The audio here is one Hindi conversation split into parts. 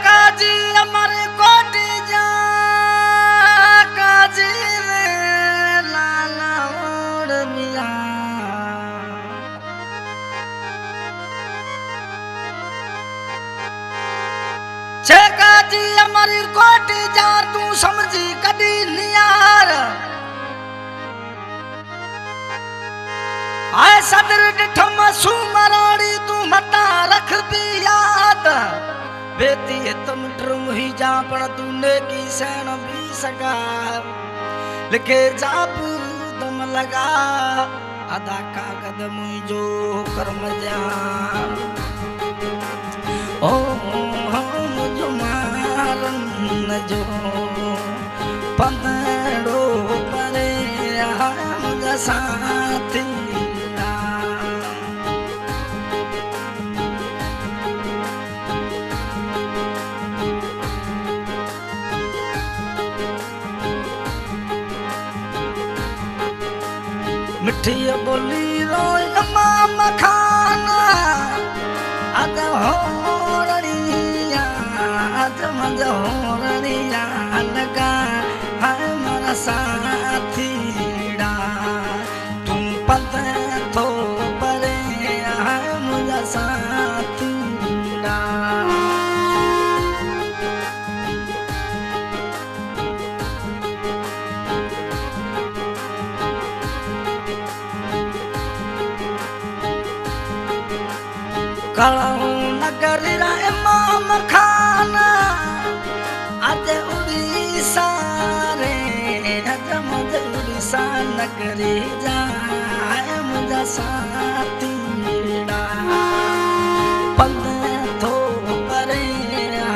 काजी अमर कोटी जा काजी रे लाला ओड़ मिया छे काजी अमर कोटी जा तू समझी कदी नियार आए सदर डिठम सुमराड़ी तू मता रख भी याद बेती तुम ट्रुम ही जा पण तूने की सैन भी सका लिखे जाबू तुम लगा अदा का कदम जो कर्म जा ओ मुझो मारन जो पंदड़ो परे हम साथी मिठी बोली रोय माम खाना अद होरनिया अद मज होरनिया लगा है मरा साथीड़ा तुम पते तो परे है मुझा साथीड़ा कलाऊ नगर इमाम खाना अज उड़ीसा रे अज मुझे उड़ीसा नगरी जाए मुझा साथीड़ा पंदे थो परे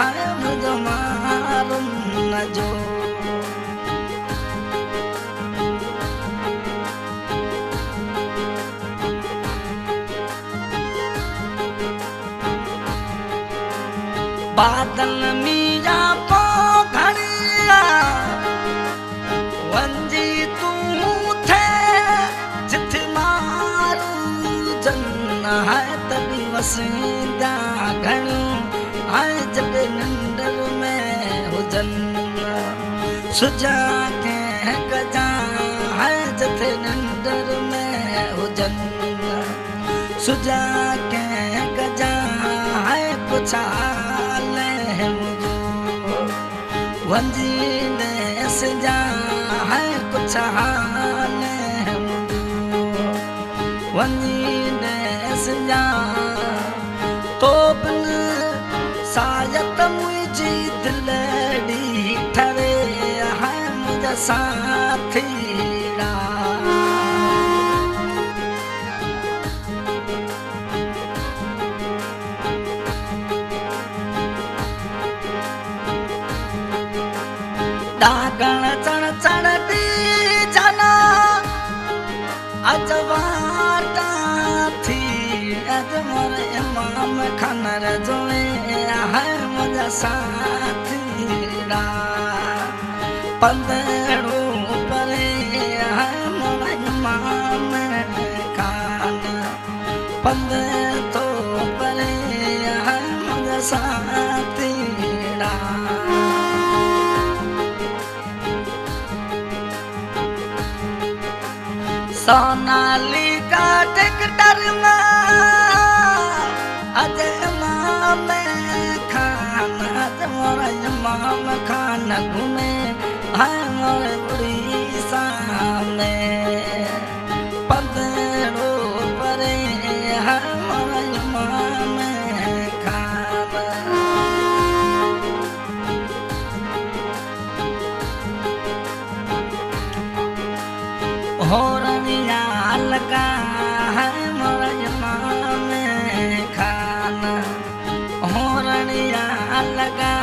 है मुझो मालूम न जो बादल मीरा पो घड़िया वंजी तू थे जिथ मारू जन है तभी वसीदा घणू है जब नंदर में हुजन सुजा के गजा है जथ नंदर में हुजन सुजा के गजा है पुछा वंजी ने सजा है कुछ हाल वंजी ने सजा तो बिन सायत मुझी दिलड़ी ठरे है मुझा साथीड़ा डागण चढ़ चढ़ दी जाना अजवाटा थी अजमर इमाम खनर जोए है मुझा साथीड़ा पंदड़ो परे है मोरा इमाम खान पंद तो परे है मुझा साथीड़ा सोनाली का टिकटर में अज इमाम खान अज मोरा इमाम खान घूमे है मोरे उड़ीसा में पंदड़ो परे है मोरा इमाम खान होरनिया लगा है मोरा इमाम खान होरनिया लगा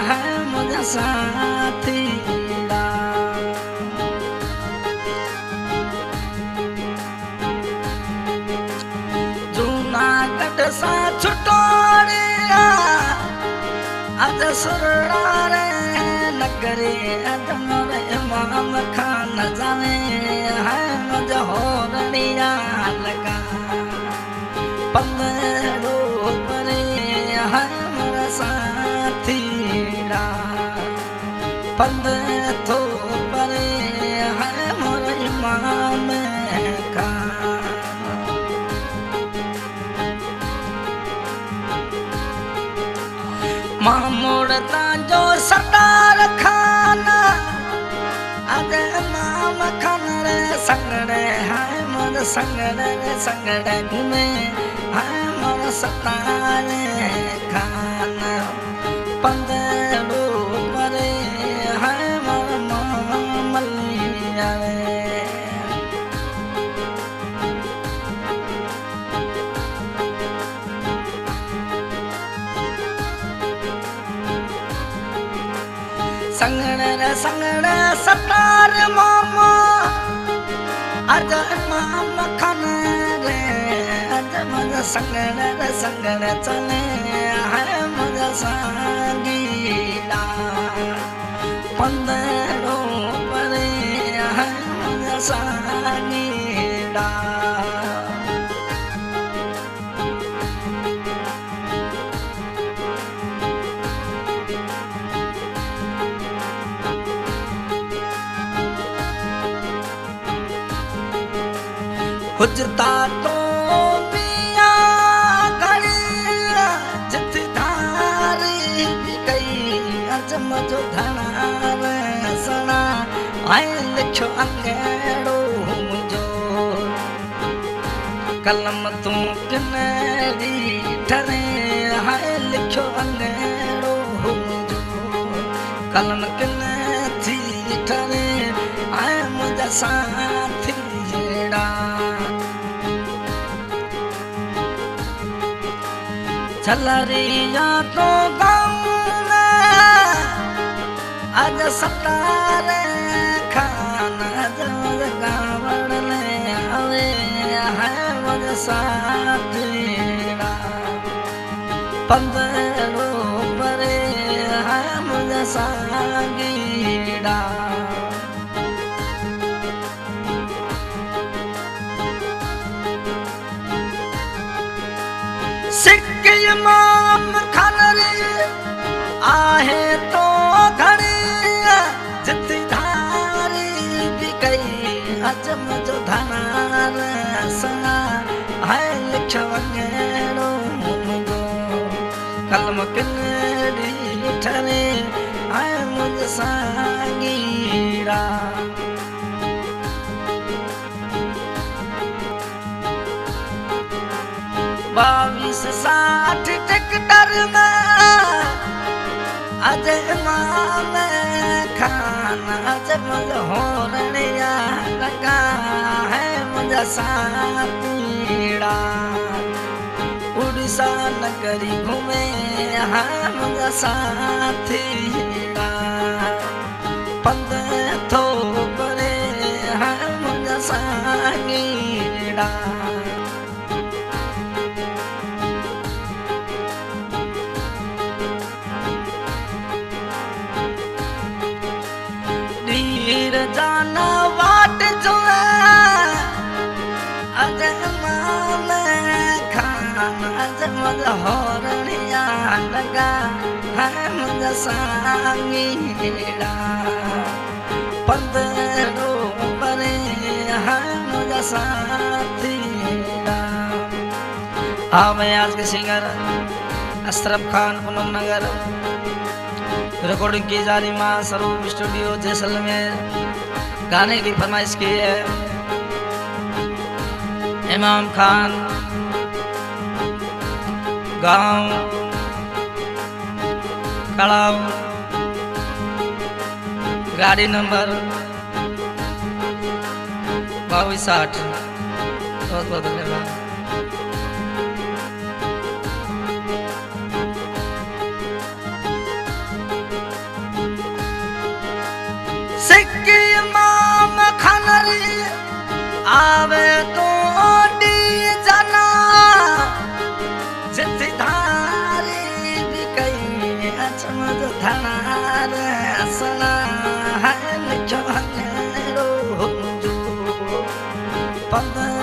है मुझा साथीड़ा जूनागढ़ सा छुटोड़िया सुरारे नगरे अजमर इमाम खान जावे है मुझे होरनिया लगा पंदरो परे है मेरा साथीड़ा पंदरो परे है मोर इमाम खान मामूड़ता जो सरदार खाना अरे माम खान रे संगड़े हाय मोर संगड़े घूमे हाय मोर सरदार खान पंदरो परे हाय मोर मामलिया रे संगड़े सतार मामा अज माम खान रे अज मुझे संगड़े चले है मुझे संगीला पंदरो परे है मुझे संगीला हुजता तो मिया घड़ी जित धारी भी गई अजम जो धनार सना आए लिखो अंगेड़ो मुझो कलम तू किनरी ठरे हाय लिखो अंगेड़ो मुझो कलम किन थी ठरे आए मुझे साथी चलरिया तो गाँव में आज सतारे खान जब गावड़ ले आवे है मुझे साथीड़ा पंदरो परे है मुझे संगीड़ा सिक्के इमाम खान रे आहे तो घड़ी जित धारी भी गई अजम जो धनार सना है लिखवंगेड़ो मुझो कलम किनरी ठरे है मुझ संगीड़ा बावीस 60 टिकटर में अज इमाम खान अज मुझे होरनिया लगा है मुझे साथीड़ा उड़ीसा नगरी घूमे है मुझे साथीड़ा पंदरो परे है मुझे संगीड़ा जाना वाट जो अज माम खान अज मुझे होरनिया लगा है मुझे संगीड़ा पंदरो परे है मुझे साथीड़ा। मैं आज के सिंगर अशरफ खान पूनम नगर रिकॉर्डिंग की जा रही माँ स्वरूप स्टूडियो जैसलमेर। गाने की फरमाइश की है इमाम खान गांव कड़ाव गाड़ी नंबर 2260। बहुत बहुत धन्यवाद। सिक्की इमाम खान आवे तो डी जना जित धारी भी कई अचम धनार सना है निचो हनेरो पद